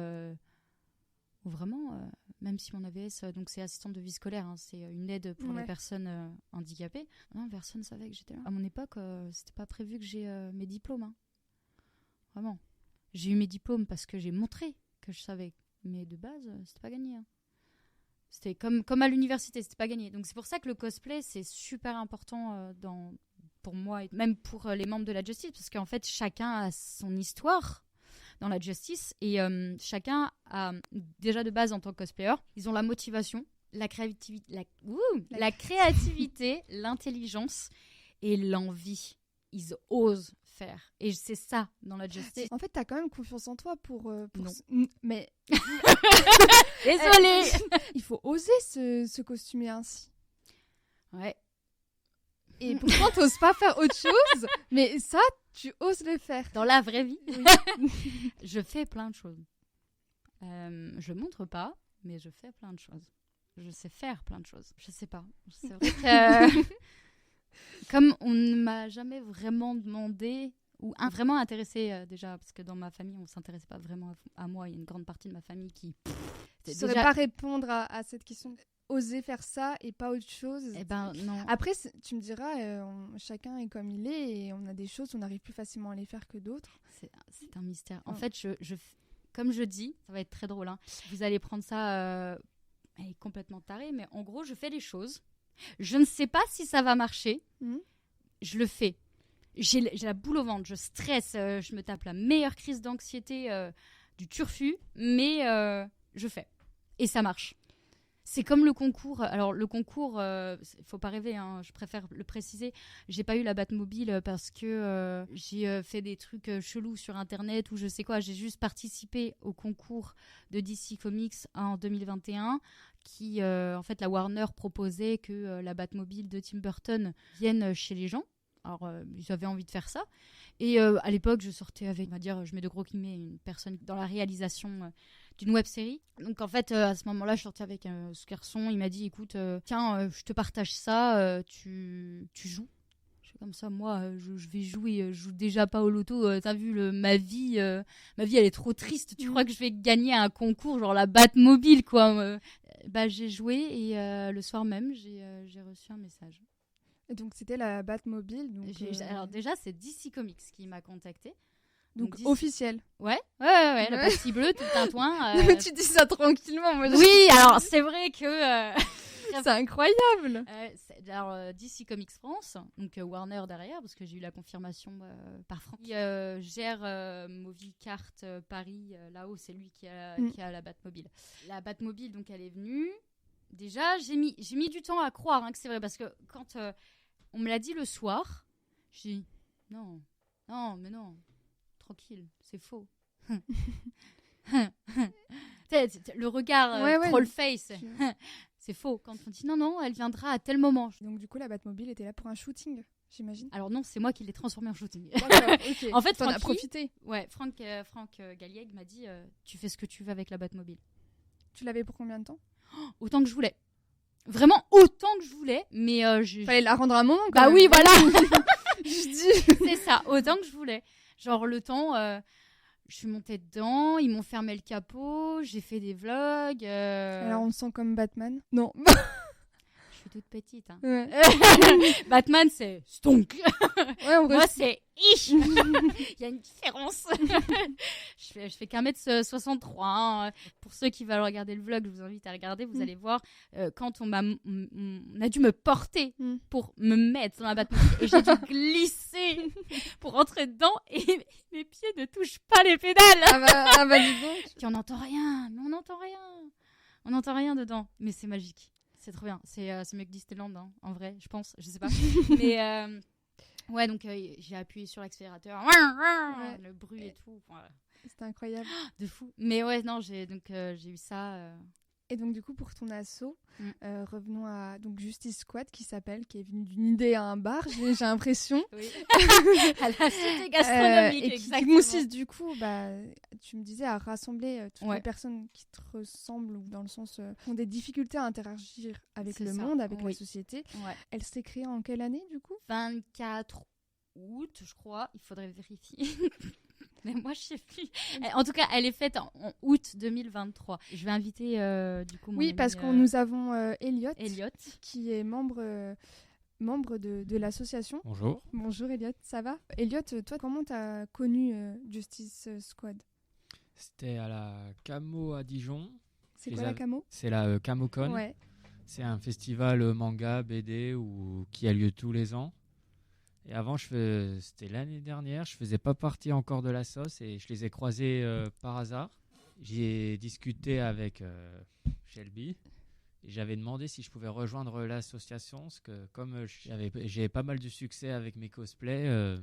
vraiment, même si mon AVS, donc c'est assistante de vie scolaire, hein, c'est une aide pour les personnes handicapées, non, personne ne savait que j'étais là. À mon époque, c'était pas prévu que j'ai mes diplômes. Hein. Vraiment. J'ai eu mes diplômes parce que j'ai montré que je savais. Mais de base, c'était pas gagné. Hein. C'était comme à l'université, c'était pas gagné. Donc c'est pour ça que le cosplay, c'est super important pour moi, et même pour les membres de la Justice, parce qu'en fait, chacun a son histoire dans la Justice, et chacun a, déjà de base en tant que cosplayer, ils ont la motivation, la créativité, la créativité, l'intelligence et l'envie. Ils osent faire. Et c'est ça dans la Justice.
En fait, t'as quand même confiance en toi pour
Non.
mais
Désolée.
il faut oser se costumer ainsi.
Ouais.
Et pourtant, t'oses pas faire autre chose, mais ça, tu oses le faire.
Dans la vraie vie, je fais plein de choses. Je montre pas, mais je fais plein de choses. Je sais faire plein de choses. Je sais pas. C'est vrai que comme on ne m'a jamais vraiment demandé ou vraiment intéressé déjà, parce que dans ma famille, on s'intéressait pas vraiment à moi. Il y a une grande partie de ma famille qui...
Tu ne saurais pas répondre à cette question. Oser faire ça et pas autre chose.
Eh ben non.
Après, tu me diras, chacun est comme il est et on a des choses, on arrive plus facilement à les faire que d'autres.
C'est un mystère. En fait, comme je dis, ça va être très drôle. Hein, vous allez prendre ça elle est complètement tarée, mais en gros, je fais les choses. Je ne sais pas si ça va marcher. Je le fais. J'ai la boule au ventre, je stresse, je me tape la meilleure crise d'anxiété du turfu, mais je fais. Et ça marche. C'est comme le concours. Alors, le concours, faut pas rêver, hein, je préfère le préciser. J'ai pas eu la Batmobile parce que j'ai fait des trucs chelous sur Internet ou je sais quoi. J'ai juste participé au concours de DC Comics en 2021 qui, en fait, la Warner proposait que la Batmobile de Tim Burton vienne chez les gens. Alors, j'avais envie de faire ça. Et à l'époque, je sortais avec, on va dire, je mets de gros guillemets, une personne dans la réalisation d'une web-série. Donc, en fait, à ce moment-là, je sortais avec ce garçon. Il m'a dit, écoute, tiens, je te partage ça, tu joues. Je fais, comme ça, moi, je vais jouer. Je joue déjà pas au loto. T'as vu, ma vie, elle est trop triste. Tu crois que je vais gagner un concours, genre la Batmobile, quoi. J'ai joué et le soir même, j'ai reçu un message.
Et donc, c'était la Batmobile. Donc,
Alors déjà, c'est DC Comics qui m'a contactée.
Donc officiel.
Ouais, la partie bleue, tout le tintouin.
Non, mais tu dis ça tranquillement. Moi,
oui, alors c'est vrai que...
c'est incroyable.
DC Comics France, donc Warner derrière, parce que j'ai eu la confirmation par Franck. Qui gère Movicart Paris, là-haut, c'est lui qui a la Batmobile. La Batmobile, donc elle est venue. Déjà, j'ai mis du temps à croire que c'est vrai, parce que quand on me l'a dit le soir, j'ai dit non, mais non. Tranquille, c'est faux. Le regard troll face, c'est faux. Quand on dit non, elle viendra à tel moment.
Donc du coup, la Batmobile était là pour un shooting, j'imagine.
Alors non, c'est moi qui l'ai transformée en shooting.
D'accord, ok.
En fait,
t'en as profité.
Ouais, Franck Galliègue m'a dit tu fais ce que tu veux avec la Batmobile.
Tu l'avais pour combien de temps?
Autant que je voulais. Vraiment autant que je voulais, mais
fallait la rendre à un moment.
Bah oui, voilà.
Je dis.
C'est ça, autant que je voulais. Genre le temps, je suis montée dedans, ils m'ont fermé le capot, j'ai fait des vlogs.
Alors on te sent comme Batman? Non.
Je suis toute petite. Hein.
Ouais.
Batman, c'est stonk.
Ouais,
Moi, c'est ich. Il y a une différence. je fais qu'un mètre 63. Hein. Pour ceux qui veulent regarder le vlog, je vous invite à regarder. Vous allez voir quand on a dû me porter pour me mettre dans la Batmobile et j'ai dû glisser pour rentrer dedans et mes pieds ne touchent pas les pédales.
Ah bah dis donc.
Puis on n'entend rien. Mais on n'entend rien. On n'entend rien dedans. Mais c'est magique. C'est trop bien. C'est mieux que Disneyland, hein, en vrai, je pense. Je sais pas. Mais ouais, donc j'ai appuyé sur l'accélérateur. Ouais. Le bruit et tout. Voilà.
C'était incroyable.
De fou. Mais ouais, non, j'ai eu ça.
Et donc, du coup, pour ton assaut, revenons à donc, Justice Squad, qui est venu d'une idée à un bar, j'ai l'impression.
Oui. À la cité gastronomique,
et
exactement.
qui consiste, du coup, tu me disais, à rassembler toutes les personnes qui te ressemblent, ou dans le sens, qui ont des difficultés à interagir avec le monde, avec la société. Ouais. Elle s'est créée en quelle année, du coup?
24 août, je crois. Il faudrait vérifier. Mais moi, je sais plus. En tout cas, elle est faite en août 2023. Je vais inviter du coup mon ami,
parce que nous avons Elliot, qui est membre de l'association.
Bonjour.
Bonjour Elliot, ça va? Elliot, toi, comment t'as connu Justice Squad?
C'était à la Camo à Dijon.
C'est quoi la Camo?
C'est la CamoCon.
Ouais.
C'est un festival manga, BD qui a lieu tous les ans. Et avant, c'était l'année dernière, je faisais pas partie encore de la sauce et je les ai croisés par hasard. J'ai discuté avec Shelby et j'avais demandé si je pouvais rejoindre l'association parce que comme j'ai pas mal de succès avec mes cosplays.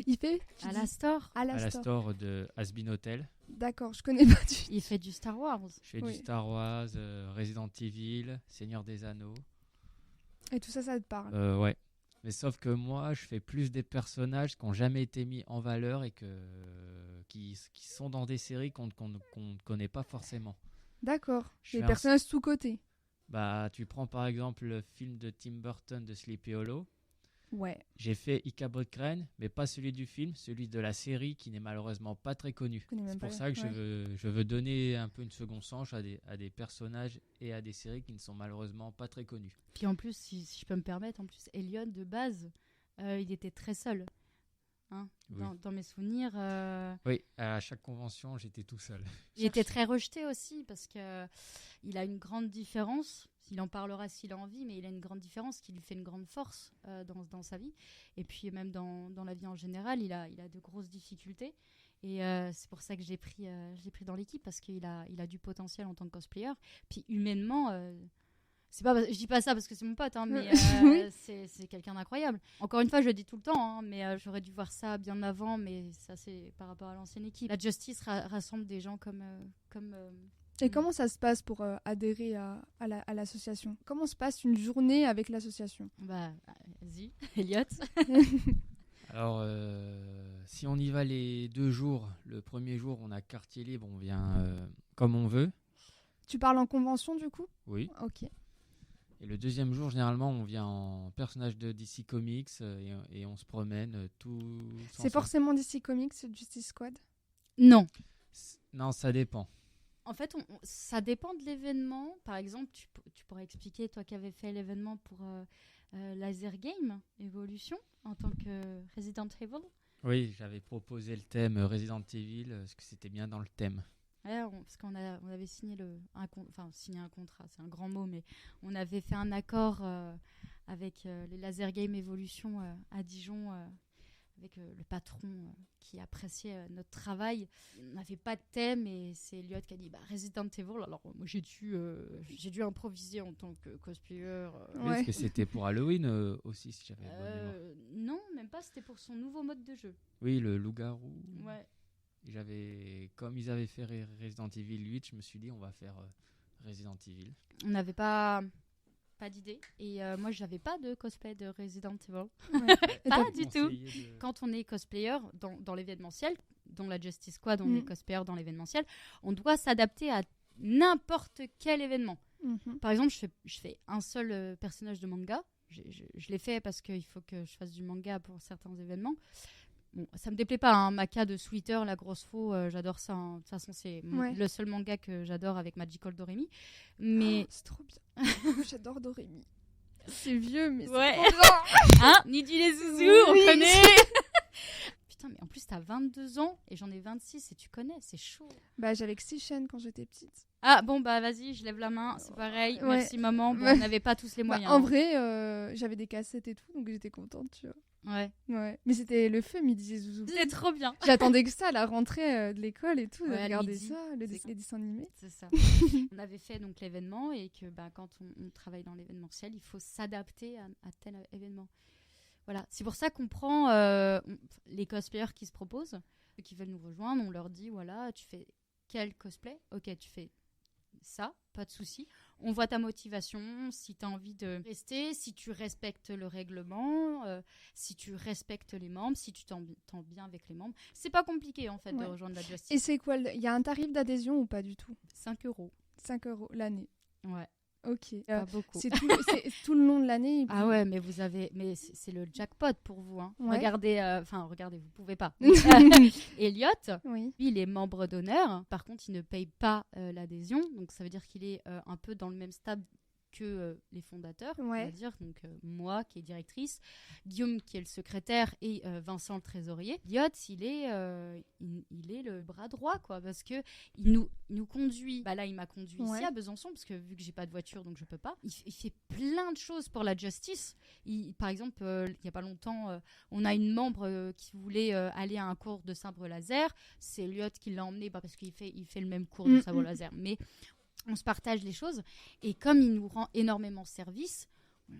Il fait
à la store.
À la store de Asbin Hotel.
D'accord, je connais pas du tout.
Il fait du Star Wars.
Je fais du Star Wars, Resident Evil, Seigneur des Anneaux.
Et tout ça, ça te parle?
Ouais. Mais sauf que moi, je fais plus des personnages qui n'ont jamais été mis en valeur et qui sont dans des séries qu'on ne connaît pas forcément.
D'accord. Des personnages sous-cotés.
Bah, tu prends par exemple le film de Tim Burton de Sleepy Hollow.
Ouais.
J'ai fait Ichabod Crane, mais pas celui du film, celui de la série qui n'est malheureusement pas très connu. C'est pour ça que je veux donner un peu une seconde chance à des personnages et à des séries qui ne sont malheureusement pas très connues.
Puis en plus, si je peux me permettre, Elliot de base, il était très seul. Hein,
oui.
Dans mes souvenirs.
Oui, à chaque convention, j'étais tout seul.
Il était très rejeté aussi parce qu'il a une grande différence. Il en parlera s'il a envie, mais il a une grande différence qui lui fait une grande force dans sa vie. Et puis même dans la vie en général, il a de grosses difficultés. Et c'est pour ça que je l'ai pris dans l'équipe parce qu'il a du potentiel en tant que cosplayer. Puis humainement... je dis pas ça parce que c'est mon pote, hein, mais c'est quelqu'un d'incroyable. Encore une fois, je le dis tout le temps, hein, mais j'aurais dû voir ça bien avant, mais ça c'est par rapport à l'ancienne équipe. La Justice rassemble des gens comme
Et comment ça se passe pour adhérer à l'association? Comment se passe une journée avec l'association?
Bah, vas-y, Elliot.
Alors, si on y va les 2 jours, le premier jour, on a quartier libre, on vient comme on veut.
Tu parles en convention du coup?
Oui.
Ok.
Et le deuxième jour, généralement, on vient en personnage de DC Comics et on se promène tous
C'est
ensemble.
forcément DC Comics, Justice Squad.
Non.
Non, ça dépend.
En fait, ça dépend de l'événement. Par exemple, tu pourrais expliquer, toi qui avais fait l'événement pour Laser Game Evolution en tant que Resident Evil.
Oui, j'avais proposé le thème Resident Evil, parce que c'était bien dans le thème.
Ouais, parce qu'on avait signé signé un contrat, c'est un grand mot, mais on avait fait un accord avec les Laser Game Evolution à Dijon, avec le patron qui appréciait notre travail. On n'avait pas de thème et c'est Elliot qui a dit Resident Evil. Alors moi j'ai dû improviser en tant que cosplayer.
Oui, est-ce que c'était pour Halloween aussi, si j'avais bonne mémoire?
Non, même pas, c'était pour son nouveau mode de jeu.
Oui, le loup-garou.
Ouais.
Comme ils avaient fait Resident Evil 8, je me suis dit on va faire Resident Evil.
On n'avait pas d'idée. Et moi, je n'avais pas de cosplay de Resident Evil.
Ouais.
Pas du tout. Quand on est cosplayer dans l'événementiel, dans la Justice Squad, on est cosplayer dans l'événementiel, on doit s'adapter à n'importe quel événement. Par exemple, je fais un seul personnage de manga. Je l'ai fait parce qu'il faut que je fasse du manga pour certains événements. Bon, ça me déplaît pas, hein. Maka de Sweeter, la grosse faux, j'adore ça. Hein. De toute façon, c'est le seul manga que j'adore avec Magical Doremi. Mais
c'est trop bien. J'adore Doremi. C'est vieux, mais c'est trop bien.
Hein, Nidi les Zouzous, on connaît. Putain, mais en plus, t'as 22 ans et j'en ai 26 et tu connais, c'est chaud.
Bah, j'avais que 6 chaînes quand j'étais petite.
Ah bon, bah vas-y, je lève la main, c'est pareil. Merci maman, bon, on n'avait pas tous les moyens.
En vrai, j'avais des cassettes et tout, donc j'étais contente, tu vois.
Ouais.
Mais c'était le feu, Midi et Zouzou.
C'est trop bien.
J'attendais que ça à la rentrée de l'école et tout, de
Ouais,
regarder
midi,
ça, les dessins animés.
C'est ça. On avait fait donc l'événement et que quand on travaille dans l'événementiel, il faut s'adapter à tel événement. Voilà, c'est pour ça qu'on prend les cosplayers qui se proposent, qui veulent nous rejoindre, on leur dit voilà, tu fais quel cosplay? Ok, tu fais ça, pas de souci. On voit ta motivation, si tu as envie de rester, si tu respectes le règlement, si tu respectes les membres, si tu t'entends bien avec les membres. C'est pas compliqué en fait de rejoindre la Justice.
Et c'est quoi il y a un tarif d'adhésion ou pas du tout?
5 €.
5 € l'année.
Ouais.
Ok.
Pas beaucoup.
C'est tout le long de l'année.
Ah ouais, mais c'est le jackpot pour vous. Hein.
Ouais.
Regardez, vous pouvez pas. Elliot, lui, il est membre d'honneur. Par contre, il ne paye pas l'adhésion. Donc, ça veut dire qu'il est un peu dans le même stade que les fondateurs, on va dire. Donc, moi, qui est directrice, Guillaume, qui est le secrétaire, et Vincent, le trésorier. Elliot, il est le bras droit, quoi, parce que il nous conduit. Bah là, il m'a conduit ici à Besançon, parce que vu que j'ai pas de voiture, donc je peux pas. Il fait plein de choses pour la justice. Par exemple, il y a pas longtemps, on a une membre qui voulait aller à un cours de sabre laser. C'est Elliot qui l'a emmené, parce qu'il fait le même cours de sabre laser, mais on se partage les choses. Et comme il nous rend énormément service, on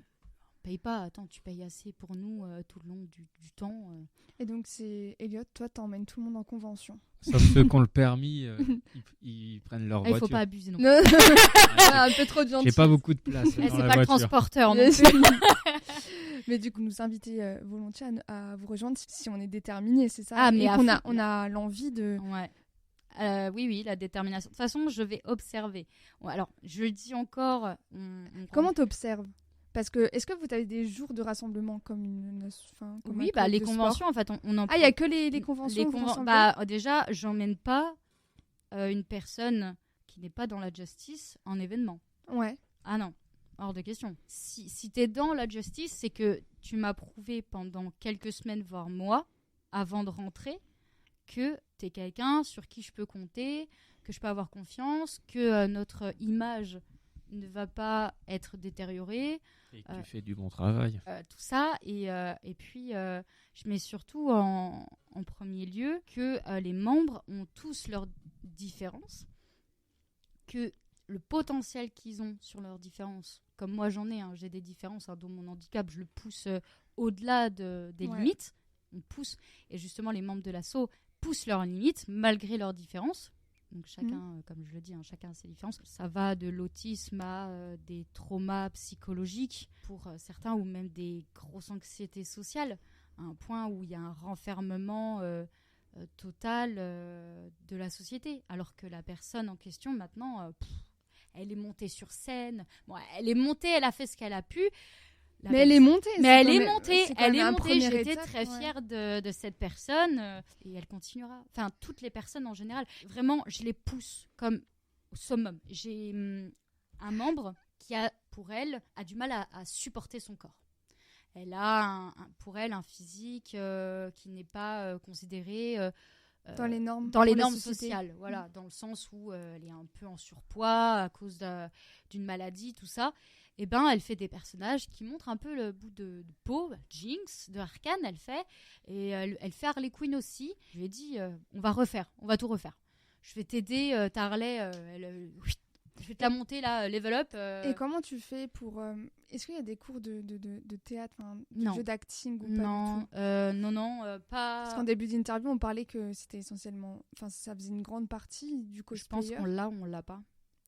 paye pas. Attends, tu payes assez pour nous tout le long du temps.
Et donc, c'est Elliot, toi, t'emmènes tout le monde en convention.
Sauf ceux qui ont le permis, ils prennent leur voiture.
Il faut pas abuser non.
Un peu trop de gentillesse.
J'ai pas beaucoup de place dans la
c'est pas
voiture.
le transporteur non plus.
Mais du coup, nous inviter volontiers à vous rejoindre si on est déterminé, c'est ça.
Ah, mais
on a l'envie de.
Ouais. Oui, la détermination. De toute façon, je vais observer. Alors, je le dis encore.
Comment t'observes? Parce que, est-ce que vous avez des jours de rassemblement comme
oui, les conventions, en fait, on en.
Ah, il n'y a que les conventions.
Déjà, j'emmène pas une personne qui n'est pas dans la justice en événement.
Ouais.
Ah non, hors de question. Si tu es dans la justice, c'est que tu m'as prouvé pendant quelques semaines, voire mois, avant de rentrer, que tu es quelqu'un sur qui je peux compter, que je peux avoir confiance, que notre image ne va pas être détériorée.
Et que tu fais du bon travail.
Tout ça. Et puis, je mets surtout en premier lieu que les membres ont tous leurs différences, que le potentiel qu'ils ont sur leurs différences, comme moi j'en ai, j'ai des différences, dont mon handicap, je le pousse au-delà des limites. On pousse, et justement les membres de l'asso poussent leurs limites malgré leurs différences. Donc chacun, comme je le dis, chacun a ses différences. Ça va de l'autisme à des traumas psychologiques pour certains, ou même des grosses anxiétés sociales, à un point où il y a un renfermement total de la société. Alors que la personne en question, maintenant, Elle est montée sur scène. Bon, elle est montée, elle a fait ce qu'elle a pu.
Mais elle est montée.
Elle est montée.
J'étais
J'étais très fière de cette personne et elle continuera. Enfin, toutes les personnes en général. Vraiment, je les pousse comme au summum. J'ai un membre qui pour elle, a du mal à supporter son corps. Elle a pour elle un physique qui n'est pas considéré
dans les normes
sociales, voilà, dans le sens où elle est un peu en surpoids à cause d'une maladie, tout ça. Et ben, elle fait des personnages qui montrent un peu le bout de peau. Jinx de Arcane, elle fait, et elle fait Harley Quinn aussi. Je lui ai dit, on va tout refaire. Je vais t'aider, ta Harley, je vais te la monter là, level up.
Et comment tu fais pour est-ce qu'il y a des cours de théâtre, de jeu d'acting ou pas du tout
Non, pas.
Parce qu'en début d'interview, on parlait que c'était essentiellement, enfin, ça faisait une grande partie du cosplayer.
Je pense qu'on l'a pas.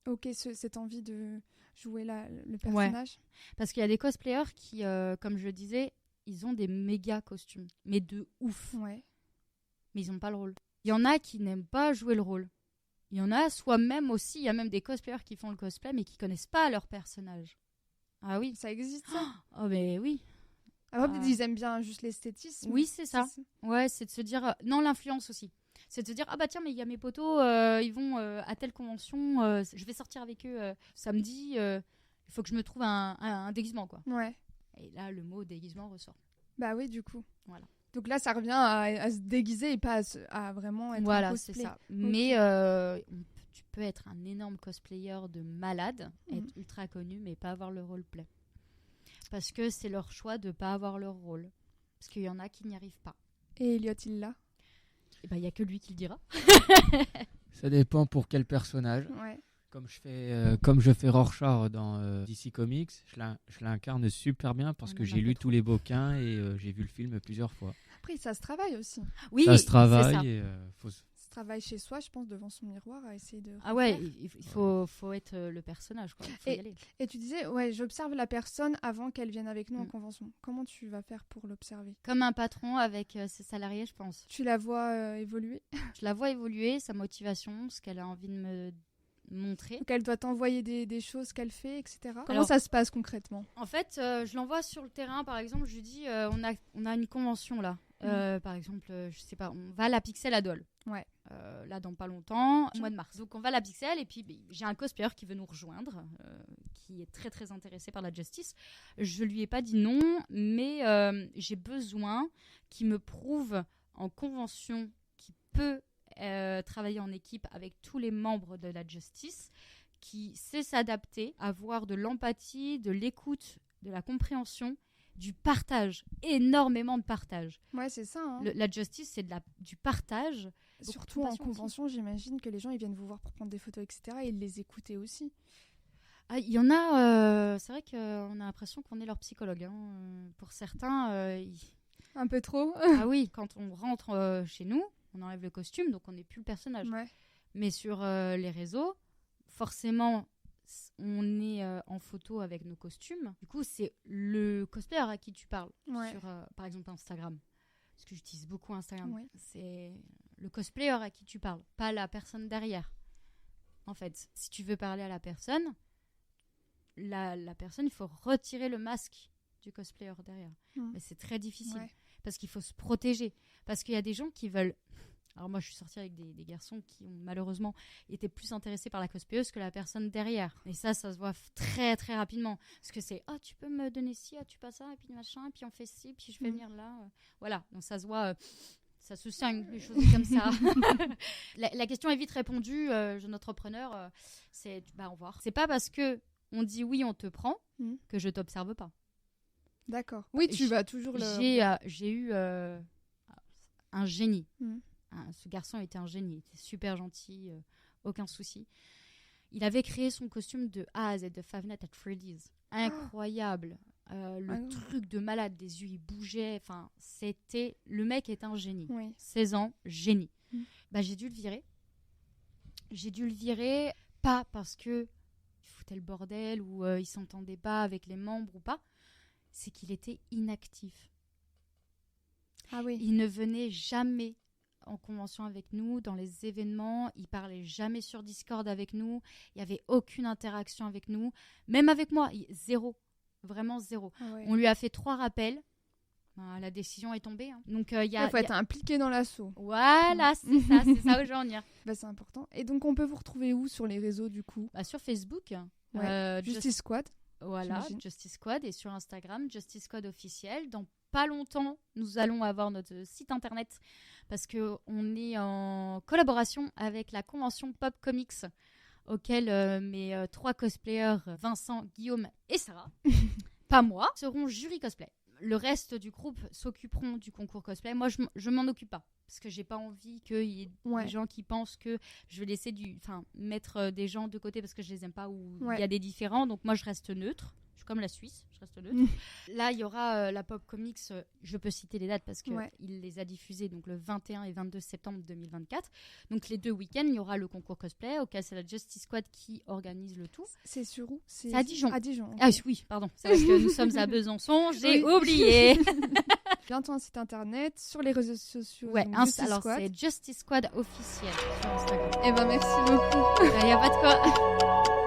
Ok, cette envie de jouer le personnage.
Ouais. Parce qu'il y a des cosplayers qui, comme je le disais, ils ont des méga costumes, mais de ouf.
Ouais.
Mais ils n'ont pas le rôle. Il y en a qui n'aiment pas jouer le rôle. Il y en a, soit même aussi, il y a même des cosplayers qui font le cosplay, mais qui connaissent pas leur personnage. Ah oui.
Ça existe, ça?
Oh, mais oui.
Après, ils aiment bien juste l'esthétisme.
Oui, c'est ça. Ouais, c'est de se dire... non, l'influence aussi. C'est de se dire, ah bah tiens, mais il y a mes potos, ils vont à telle convention, je vais sortir avec eux samedi, il faut que je me trouve un déguisement, quoi.
Ouais.
Et là, le mot déguisement ressort.
Bah oui, du coup.
Voilà.
Donc là, ça revient à se déguiser et pas à vraiment être un cosplay.
C'est ça. Okay. Mais tu peux être un énorme cosplayer de malade, être ultra connu, mais pas avoir le roleplay. Parce que c'est leur choix de pas avoir leur rôle. Parce qu'il y en a qui n'y arrivent pas.
Et Elliot, il l'a?
Eh ben, il n'y a que lui qui le dira.
Ça dépend pour quel personnage.
Ouais.
Comme je fais Rorschach dans DC Comics, je l'incarne super bien parce que j'ai lu tous les bouquins et j'ai vu le film plusieurs fois.
Après, ça se travaille aussi.
Oui,
ça se travaille.
Ça se travaille chez soi, je pense, devant son miroir, à essayer de...
Ah ouais, il faut être le personnage, quoi. Faut y aller.
Et tu disais, ouais, j'observe la personne avant qu'elle vienne avec nous en convention. Comment tu vas faire pour l'observer?
Comme un patron avec ses salariés, je pense.
Tu la vois évoluer?
Je la vois évoluer, sa motivation, ce qu'elle a envie de me montrer.
Donc elle doit t'envoyer des choses qu'elle fait, etc. Comment ça se passe concrètement?
En fait, je l'envoie sur le terrain, par exemple, je lui dis, on a une convention là. Par exemple, je sais pas, on va à la Pixel à Dole.
Ouais.
Là, dans pas longtemps, au mois de mars. Donc, on va à la Pixel et puis j'ai un cosplayer qui veut nous rejoindre, qui est très très intéressé par la Justice. Je lui ai pas dit non, mais j'ai besoin qu'il me prouve en convention qu'il peut travailler en équipe avec tous les membres de la Justice, qui sait s'adapter, avoir de l'empathie, de l'écoute, de la compréhension, du partage, énormément de partage.
Ouais, c'est ça. Hein.
La Justice, c'est du partage.
Surtout en convention, j'imagine que les gens ils viennent vous voir pour prendre des photos, etc. et les écouter aussi.
Ah, il y en a, c'est vrai qu'on a l'impression qu'on est leur psychologue. Hein. Pour certains...
Un peu trop.
Ah oui, quand on rentre chez nous, on enlève le costume, donc on n'est plus le personnage.
Ouais.
Mais sur les réseaux, forcément, on est en photo avec nos costumes. Du coup, c'est le cosplayer à qui tu parles.
Ouais.
Sur, par exemple, Instagram. Parce que j'utilise beaucoup Instagram.
Ouais.
C'est le cosplayer à qui tu parles, pas la personne derrière. En fait, si tu veux parler à la personne, la personne, il faut retirer le masque du cosplayer derrière. Mais c'est très difficile. Ouais. Parce qu'il faut se protéger. Parce qu'il y a des gens qui veulent... Alors moi, je suis sortie avec des garçons qui ont malheureusement été plus intéressés par la cosplayeuse que la personne derrière. Et ça se voit très très rapidement. Parce que c'est, tu peux me donner ci, tu passes ça, et puis machin, et puis on fait ci, puis je vais venir là. Voilà, donc ça se voit, ça se sent des choses comme ça. la question est vite répondue, jeune entrepreneur, c'est, au revoir. C'est pas parce que on dit oui, on te prend, que je t'observe pas.
D'accord. Oui, tu vas toujours le...
J'ai eu un génie. Ce garçon était un génie, il était super gentil, aucun souci. Il avait créé son costume de A à Z, de Five Nights at Freddy's. Incroyable. Truc de malade, des yeux, il bougeait. Enfin, c'était... Le mec est un génie. Oui. 16 ans, génie. J'ai dû le virer. J'ai dû le virer, pas parce que il foutait le bordel ou il s'entendait pas avec les membres ou pas. C'est qu'il était inactif.
Ah oui.
Il ne venait jamais en convention avec nous, dans les événements. Ils parlaient jamais sur Discord avec nous. Il n'y avait aucune interaction avec nous. Même avec moi, zéro. Vraiment zéro.
Ah ouais.
On lui a fait 3 rappels. La décision est tombée. Hein. Donc, il
faut être impliqué dans l'assaut.
Voilà, c'est ça où je veux en venir.
C'est important. Et donc, on peut vous retrouver où sur les réseaux, du coup?
Sur Facebook.
Justice Squad.
Voilà, Justice Squad. Et sur Instagram, Justice Squad officiel. Dans pas longtemps, nous allons avoir notre site internet parce qu'on est en collaboration avec la convention Pop Comics auquel mes 3 cosplayers, Vincent, Guillaume et Sarah, pas moi, seront jury cosplay. Le reste du groupe s'occuperont du concours cosplay. Moi, je m'en occupe pas. Parce que j'ai pas envie qu'il y ait des gens qui pensent que je vais laisser mettre des gens de côté parce que je les aime pas ou il y a des différends. Donc moi, je reste neutre. Je suis comme la Suisse, je reste neutre. Là, il y aura la Pop Comics. Je peux citer les dates parce qu'il les a diffusées donc le 21 et 22 septembre 2024. Donc les 2 week-ends, il y aura le concours cosplay. Auquel c'est la Justice Squad qui organise le tout.
C'est sur où?
C'est à Dijon.
À Dijon.
Ah oui, pardon. C'est parce que nous sommes à Besançon. J'ai oublié.
Bientôt un site internet sur les réseaux sociaux.
Alors c'est Justice Squad officiel sur Instagram.
Merci beaucoup.
Il n'y a pas de quoi.